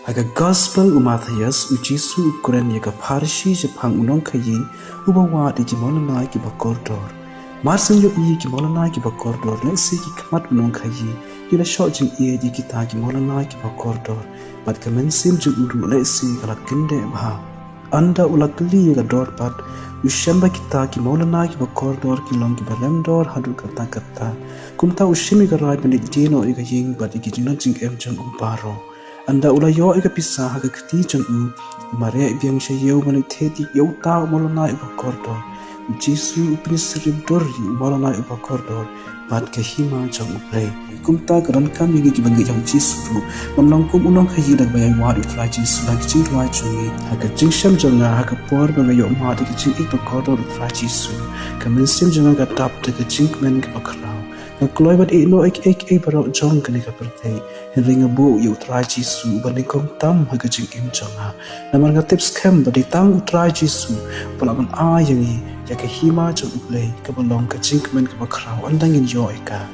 Aga gospel Mathias ujisu ukuran yaga parshi Jepang unong kayi ubawa di jimolana ki bakordor. Marsen yo i ki molana ki bakordor lesi ki kamat unong kayi ila shot jing i di kita ki molana ki bakordor. Bat kemensim jing uru lesi kala kende bah. Anda ulak keli yaga dorpat ushamba kita ki molana ki bakordor ki long ki balemdor hadu kata. Kumta ushimi garai bandit dino iga ying bat iki jino jing em jang umparo. Anda ulayo ika pisah haga keti jang Maria ibiang shayeu mani theti yau ta molona iba kordor Jisu upinisrib dori molona iba kordor bat kahima jang uplay kumta garan kami gi bangi jang Jisu mamnang kum unong khayi dag bayai wa ifla Jisu lag jing roi chungi haga jing sham janga haga por banga yo ma de jing iba kordor ifla Jisu kamen sim janga ga tap de jing men ga bakra Kalau ibat no ek barok jong kini kapertai henringa bu yu try Jisu banding kom tam haga jing im jonga namar nga tips kem badi tang try Jisu palaman a yangi ya ke hima jong uplay kabalong ka jing men ka bakrau andangin yo eka